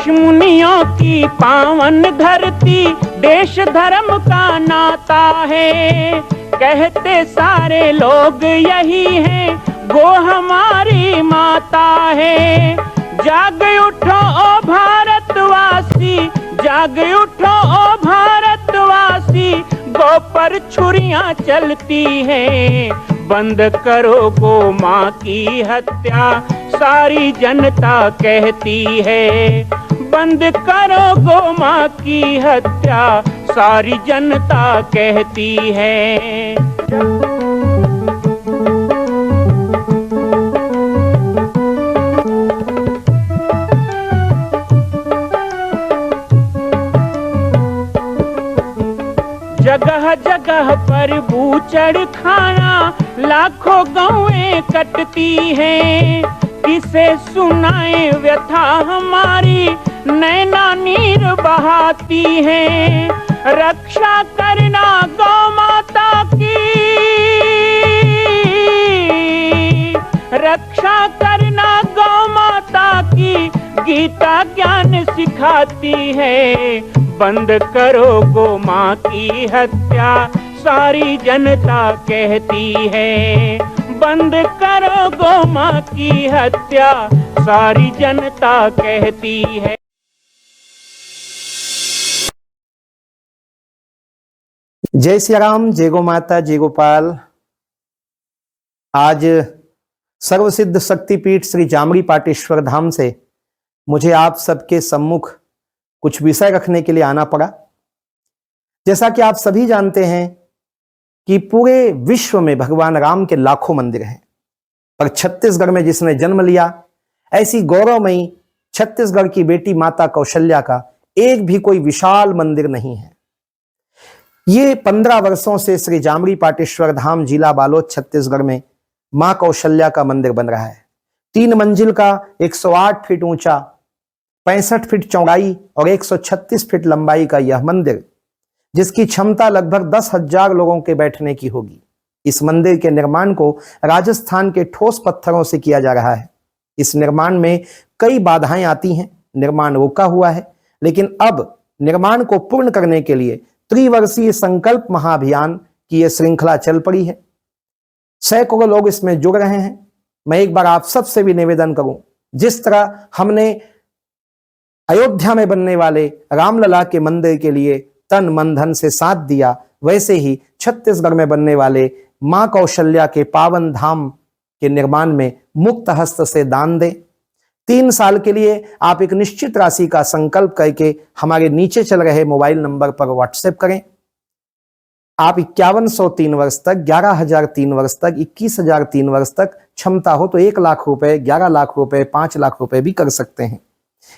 ऋषि मुनियों की पावन धरती, देश धर्म का नाता है। कहते सारे लोग यही हैं, गो हमारी माता है। जाग उठो ओ भारतवासी, जाग उठो ओ भारतवासी, गो पर छुरियां चलती हैं। बंद करो गो माँ की हत्या, सारी जनता कहती है। बंद करो गो माँ की हत्या, सारी जनता कहती है। जगह जगह पर बूचड़ खाना, लाखों गौएं कटती हैं। किसे सुनाए व्यथा हमारी, नैना नीर बहाती हैं। रक्षा करना गौ माता की, रक्षा करना गौ माता की, गीता ज्ञान सिखाती है। बंद करो गो माँ की हत्या, सारी जनता कहती है। बंद करो गो माँ की हत्या, सारी जनता कहती है। जय श्री राम, जय गो माता, जय गोपाल। आज सर्वसिद्ध शक्तिपीठ श्री जामरी पाटेश्वर धाम से मुझे आप सबके सम्मुख कुछ विषय रखने के लिए आना पड़ा। जैसा कि आप सभी जानते हैं कि पूरे विश्व में भगवान राम के लाखों मंदिर हैं, पर छत्तीसगढ़ में जिसने जन्म लिया, ऐसी गौरवमयी छत्तीसगढ़ की बेटी माता कौशल्या का एक भी कोई विशाल मंदिर नहीं है। ये 15 वर्षों से श्री जामरी पाटेश्वर धाम, जिला बालोद, छत्तीसगढ़ में मां कौशल्या का मंदिर बन रहा है। 3 मंजिल का 108 फीट ऊंचा, 65 फीट चौड़ाई और 136 फीट लंबाई का यह मंदिर, जिसकी क्षमता लगभग 10,000 लोगों के बैठने की होगी। इस मंदिर के निर्माण को राजस्थान के ठोस पत्थरों से किया जा रहा है। इस निर्माण में कई बाधाएं आती हैं, निर्माण रुका हुआ है, लेकिन अब निर्माण को पूर्ण करने के लिए त्रिवर्षीय संकल्प महाअभियान की यह श्रृंखला चल पड़ी है। सैकड़ों लोग इसमें जुड़ रहे हैं। मैं एक बार आप सबसे भी निवेदन करूं, जिस तरह हमने अयोध्या में बनने वाले रामलला के मंदिर के लिए तन मन धन से साथ दिया, वैसे ही छत्तीसगढ़ में बनने वाले मां कौशल्या के पावन धाम के निर्माण में मुक्त हस्त से दान दें। 3 साल के लिए आप एक निश्चित राशि का संकल्प करके हमारे नीचे चल रहे मोबाइल नंबर पर व्हाट्सएप करें। आप 5103 वर्ष तक, 11,003 वर्ष तक, 21,003 वर्ष तक, क्षमता हो तो 1 लाख रुपए, 11 लाख रुपए, 5 लाख रुपए भी कर सकते हैं।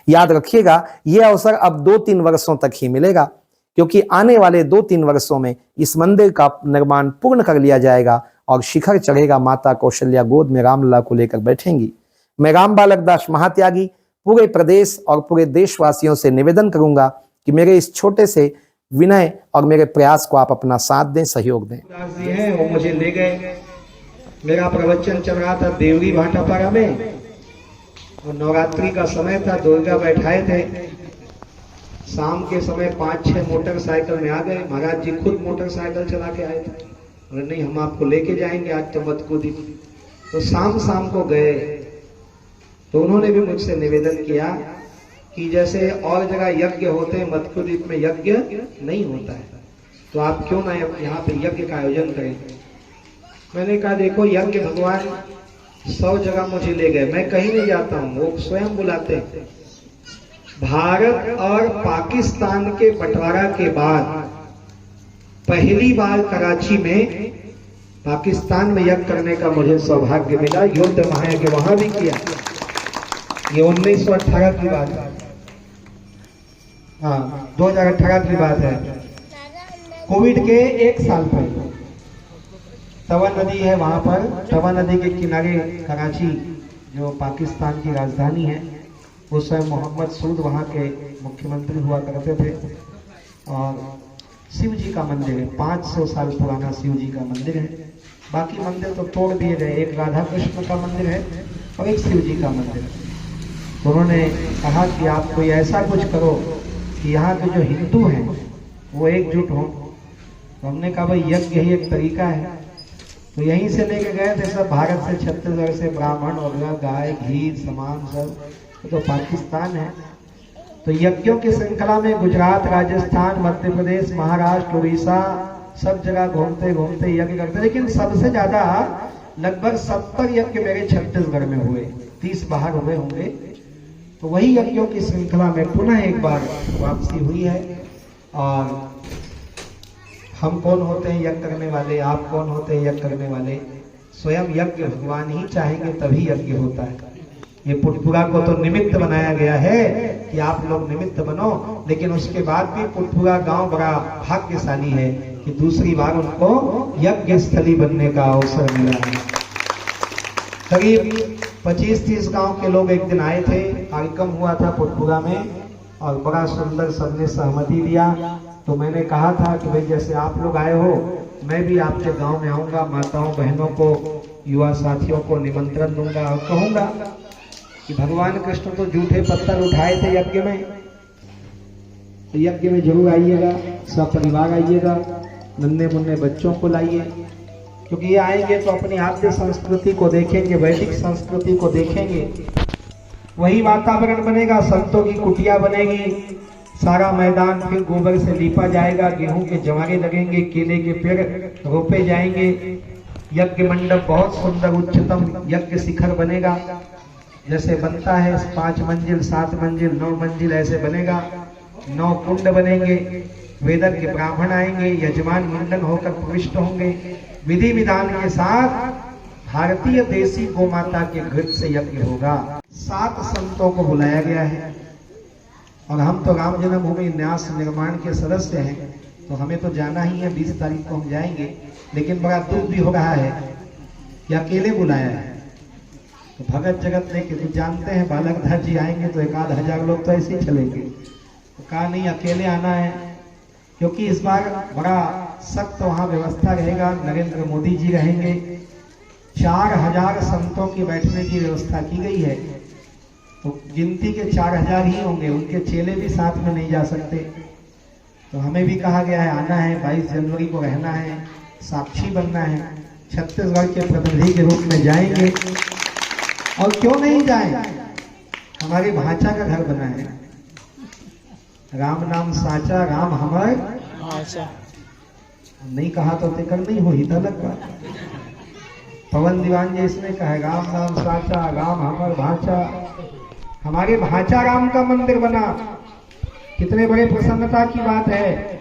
याद रखिएगा, यह अवसर अब 2-3 वर्षों तक ही मिलेगा, क्योंकि आने वाले 2-3 वर्षों में इस मंदिर का निर्माण पूर्ण कर लिया जाएगा और शिखर चढ़ेगा। माता कौशल्या गोद में रामलला को लेकर बैठेंगी। मैं राम बालक दास महात्यागी पूरे प्रदेश और पूरे देशवासियों से निवेदन करूंगा कि मेरे इस छोटे से विनय और मेरे प्रयास को आप अपना साथ दें, सहयोग दें। दास जी हैं, वो मुझे ले गए। मेरा प्रवचन चल रहा था देवरी भाटापारा में, और नवरात्रि का समय था, दुर्गा बैठाए थे। शाम के समय 5-6 मोटरसाइकिल में आ गए। महाराज जी खुद मोटरसाइकिल चला के आए थे। अरे नहीं, हम आपको लेके जाएंगे, आज तो मत कूदी। तो शाम को गए तो उन्होंने भी मुझसे निवेदन किया कि जैसे और जगह यज्ञ होते हैं, मधुकुद्वीप में यज्ञ नहीं होता है, तो आप क्यों ना यहाँ पे यज्ञ का आयोजन करें। मैंने कहा देखो, यज्ञ भगवान 100 जगह मुझे ले गए, मैं कहीं नहीं जाता हूँ, वो स्वयं बुलाते हैं। भारत और पाकिस्तान के बंटवारा के बाद पहली बार कराची में पाकिस्तान में यज्ञ करने का मुझे सौभाग्य मिला। युद्ध महायज्ञ वहां भी किया। ये 1918 की बात है, हाँ 2018 की बात है। कोविड के 1 साल पहले तवा नदी है, वहां पर तवा नदी के किनारे कराची जो पाकिस्तान की राजधानी है, उस समय मोहम्मद सूद वहाँ के मुख्यमंत्री हुआ करते थे। और शिव जी का मंदिर है, 500 साल पुराना शिव जी का मंदिर है। बाकी मंदिर तो तोड़ दिए गए, एक राधा कृष्ण का मंदिर है और एक शिव जी का मंदिर है। तो उन्होंने कहा कि आप कोई ऐसा कुछ करो कि यहाँ के जो हिंदू हैं वो एकजुट हों। तो हमने कहा भाई यज्ञ ही एक तरीका है। तो यहीं से लेके गए थे सब, भारत से, छत्तीसगढ़ से ब्राह्मण वगैरह, गाय घी सामान सब, तो पाकिस्तान है। तो यज्ञों की श्रृंखला में गुजरात, राजस्थान, मध्य प्रदेश, महाराष्ट्र, उड़ीसा, सब जगह घूमते घूमते यज्ञ करते। लेकिन सबसे ज्यादा लगभग 70 यज्ञ मेरे छत्तीसगढ़ में हुए, 30 बाहर हुए होंगे। तो वही यज्ञों की श्रृंखला में पुनः एक बार वापसी हुई है। और हम कौन होते हैं यज्ञ करने वाले, आप कौन होते हैं यज्ञ करने वाले? स्वयं यज्ञ भगवान ही चाहेंगे तभी यज्ञ होता है। ये पुटपुरा को तो निमित्त बनाया गया है कि आप लोग निमित्त बनो, लेकिन उसके बाद भी पुटपुरा गांव बड़ा भाग्यशाली है कि दूसरी बार उनको यज्ञ स्थली बनने का अवसर मिला है। करीब 25-30 गांव के लोग एक दिन आए थे, कार्यक्रम हुआ था पुटपुरा में और बड़ा सुंदर सबने सहमति दिया। तो मैंने कहा था कि भाई जैसे आप लोग आए हो, मैं भी आपके गांव में आऊंगा, माताओं बहनों को, युवा साथियों को निमंत्रण दूंगा और कहूंगा कि भगवान कृष्ण तो जूठे पत्थर उठाए थे यज्ञ में, तो यज्ञ में जरूर आइएगा, सब परिवार आइएगा, नन्हे मुन्ने बच्चों को लाइए, क्योंकि ये आएंगे तो अपनी आद्य संस्कृति को देखेंगे, वैदिक संस्कृति को देखेंगे। वही वातावरण बनेगा, संतों की कुटिया बनेगी, सारा मैदान फिर गोबर से लीपा जाएगा, गेहूं के जवारे लगेंगे, केले के पेड़ रोपे जाएंगे, यज्ञ मंडप बहुत सुंदर उच्चतम यज्ञ शिखर बनेगा, जैसे बनता है 5 मंजिल, 7 मंजिल, 9 मंजिल ऐसे बनेगा। 9 कुंड बनेंगे, वेदज्ञ ब्राह्मण आएंगे, यजमान मंडन होकर प्रविष्ट होंगे, विधि विधान के साथ भारतीय देसी गोमाता के घृत से यज्ञ होगा। 7 संतों को बुलाया गया है और हम तो राम जन्मभूमि न्यास निर्माण के सदस्य हैं, तो हमें तो जाना ही है, 20 तारीख को हम जाएंगे। लेकिन बड़ा दुख भी हो रहा है कि अकेले बुलाया है। तो भगत जगत लेके तो जानते हैं बालकधार जी आएंगे तो 1,000 लोग तो ऐसे ही चलेंगे। तो कहा नहीं, अकेले आना है, क्योंकि इस बार बड़ा सख्त वहाँ व्यवस्था रहेगा। नरेंद्र मोदी जी रहेंगे, 4000 संतों की बैठने की व्यवस्था की गई है। तो गिनती के 4000 ही होंगे, उनके चेले भी साथ में नहीं जा सकते। तो हमें भी कहा गया है आना है, 22 जनवरी को रहना है, साक्षी बनना है, छत्तीसगढ़ के प्रतिनिधि के रूप में जाएंगे। और क्यों नहीं जाए, हमारी भाषा का घर बना है, राम नाम साचा, राम हमारे भाषा। नहीं कहा तो तिकर नहीं हो ही तलक का। पवन दीवान जी इसने कहा, राम नाम साचा, राम हमार भाषा। हमारे भाषा राम का मंदिर बना, कितने बड़े प्रसन्नता की बात है।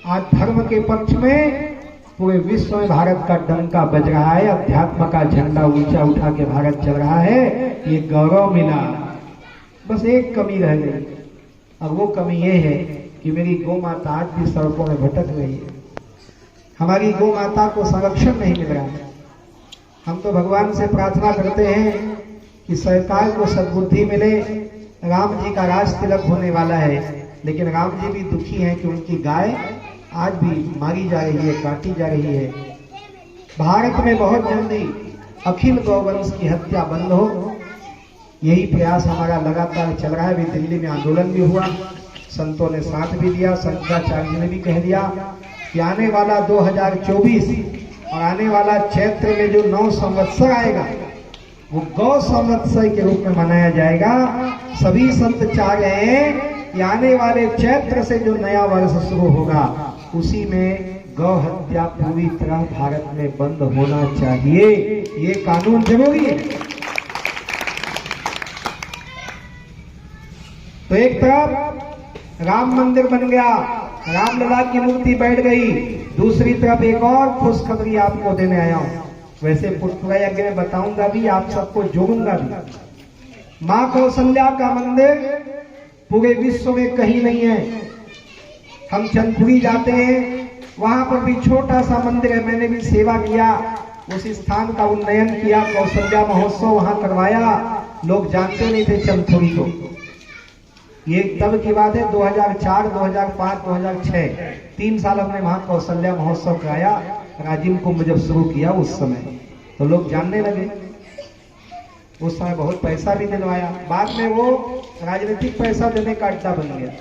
आज धर्म के पक्ष में पूरे विश्व में भारत का डंका बज रहा है, अध्यात्म का झंडा ऊंचा उठा के भारत चल रहा है, ये गौरव मिला। बस एक कमी रह गई, और वो कमी ये है कि मेरी गौ माता आज भी सड़कों में भटक रही है, हमारी गौ माता को संरक्षण नहीं मिल रहा है। हम तो भगवान से प्रार्थना करते हैं कि सरकार को सद्बुद्धि मिले। राम जी का राज तिलक होने वाला है, लेकिन राम जी भी दुखी हैं कि उनकी गाय आज भी मारी जा रही है, काटी जा रही है। भारत में बहुत जल्दी अखिल गौवंश की हत्या बंद हो, यही प्रयास हमारा लगातार चल रहा है। भी दिल्ली में आंदोलन भी हुआ, संतों ने साथ भी दिया, शंकराचार्य ने भी कह दिया कि आने वाला 2024 और आने वाला चैत्र में जो 9 संवत्सर आएगा वो गौ संवत्सर के रूप में मनाया जाएगा। सभी संत चाह रहे हैं कि आने वाले चैत्र से जो नया वर्ष शुरू होगा उसी में गौ हत्या पूरी तरह भारत में बंद होना चाहिए। ये कानून जरूरी है। तो एक तरफ राम मंदिर बन गया, रामलला की मूर्ति बैठ गई, दूसरी तरफ एक और खुशखबरी आपको देने आया हूं। वैसे पुष्परा यज्ञ में बताऊंगा भी, आप सबको जोड़ूंगा भी। मां कौशल्या का मंदिर पूरे विश्व में कहीं नहीं है। हम चंदपुरी जाते हैं, वहां पर भी छोटा सा मंदिर है, मैंने भी सेवा किया, उस स्थान का उन्नयन किया, कौशल्या महोत्सव वहां करवाया। लोग जानते नहीं थे चंदपुरी को। ये तब की बात है, 2004, 2005, 2006, 3 साल हमने वहां कौशल्या महोत्सव कराया। राजीव कुंभ जब शुरू किया उस समय तो लोग जानने लगे। उस समय बहुत पैसा भी दिलवाया। बाद में वो राजनीतिक पैसा देने का अड्डा बन गया।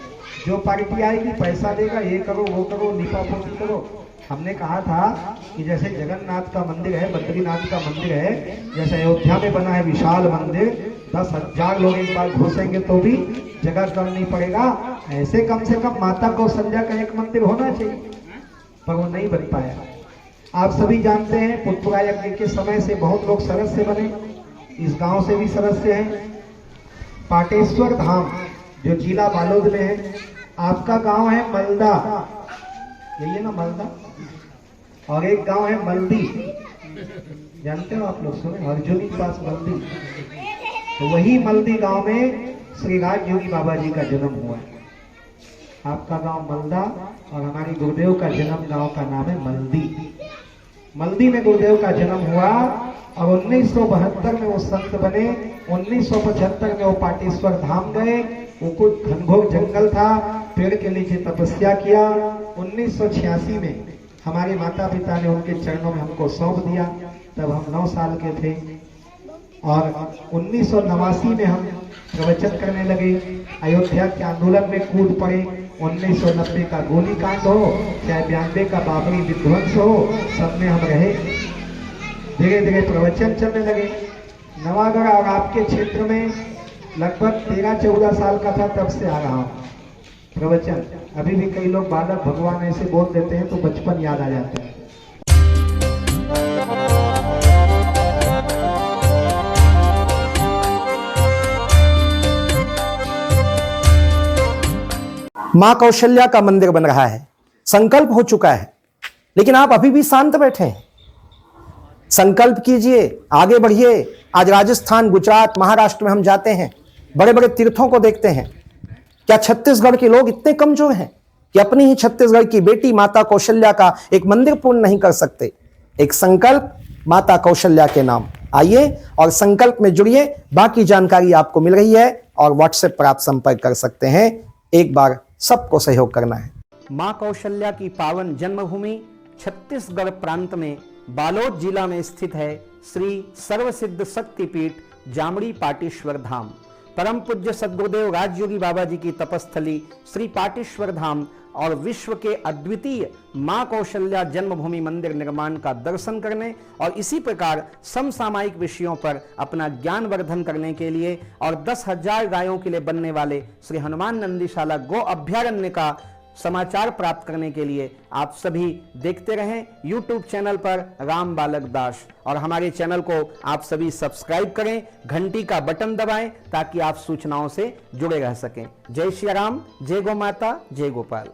जो पार्टी आएगी पैसा देगा, ये करो वो करो, लिपापोती करो। हमने कहा था कि जैसे जगन्नाथ का मंदिर है, बद्रीनाथ का मंदिर है, जैसे अयोध्या में बना है विशाल मंदिर, 10,000 लोग एक बार घुसेंगे तो भी जगह कम नहीं पड़ेगा, ऐसे कम से कम माता कौशल्या का एक मंदिर होना चाहिए, पर वो नहीं बन पाया। आप सभी जानते हैं पुष्परा यज्ञ के समय से बहुत लोग सदस्य बने, इस गांव से भी सदस्य हैं। पाटेश्वर धाम जो जिला बालोद में है, आपका गांव है मलदा, यही है ना मलदा, और एक गांव है मल्दी, जानते हो आप लोग, सुने अर्जुनी के पास मल्दी, तो वही मल्दी गांव में श्री राज योगी बाबा जी का जन्म हुआ है। आपका गांव मलदा और हमारी गुरुदेव का जन्म गांव का नाम है मल्दी। मल्दी में गुरुदेव का जन्म हुआ और 1972 में वो संत बने। 1975 में वो पाटेश्वर धाम गए, वो कुछ घनघोर जंगल था, पेड़ के नीचे तपस्या किया। 1986 में हमारे माता पिता ने उनके चरणों में हमको सौंप दिया, तब हम 9 साल के थे, और 1989 में हम प्रवचन करने लगे। अयोध्या के आंदोलन में कूद पड़े। 1990 का गोलीकांड हो, चाहे 92 का बाबरी विध्वंस हो, सब में हम रहे। धीरे धीरे प्रवचन चलने लगे। नवागढ़ और आपके क्षेत्र में लगभग 13-14 साल का था तब से आ रहा हूँ प्रवचन। अभी भी कई लोग बालक भगवान ऐसे बोल देते हैं तो बचपन याद आ जाता है। मां कौशल्या का मंदिर बन रहा है, संकल्प हो चुका है, लेकिन आप अभी भी शांत बैठे हैं। संकल्प कीजिए, आगे बढ़िए। आज राजस्थान, गुजरात, महाराष्ट्र में हम जाते हैं, बड़े बड़े तीर्थों को देखते हैं। क्या छत्तीसगढ़ के लोग इतने कमजोर हैं कि अपनी ही छत्तीसगढ़ की बेटी माता कौशल्या का एक मंदिर पूर्ण नहीं कर सकते? एक संकल्प माता कौशल्या के नाम। आइए और संकल्प में जुड़िए। बाकी जानकारी आपको मिल रही है और व्हाट्सएप पर आप संपर्क कर सकते हैं। एक बार सबको सहयोग करना है। मां कौशल्या की पावन जन्मभूमि छत्तीसगढ़ प्रांत में बालोद जिला में स्थित है श्री सर्वसिद्ध शक्तिपीठ जामड़ी पाटेश्वर धाम। परम पूज्य सद्गुरुदेव राजयोगी बाबा जी की तपस्थली श्री पाटेश्वर धाम और विश्व के अद्वितीय मां कौशल्या जन्मभूमि मंदिर निर्माण का दर्शन करने और इसी प्रकार समसामयिक विषयों पर अपना ज्ञान वर्धन करने के लिए और 10,000 गायों के लिए बनने वाले श्री हनुमान नंदीशाला गो अभ्यारण्य का समाचार प्राप्त करने के लिए आप सभी देखते रहें YouTube चैनल पर राम बालक दास, और हमारे चैनल को आप सभी सब्सक्राइब करें, घंटी का बटन दबाएं ताकि आप सूचनाओं से जुड़े रह सकें। जय श्री राम, जय गौ माता, जय गोपाल।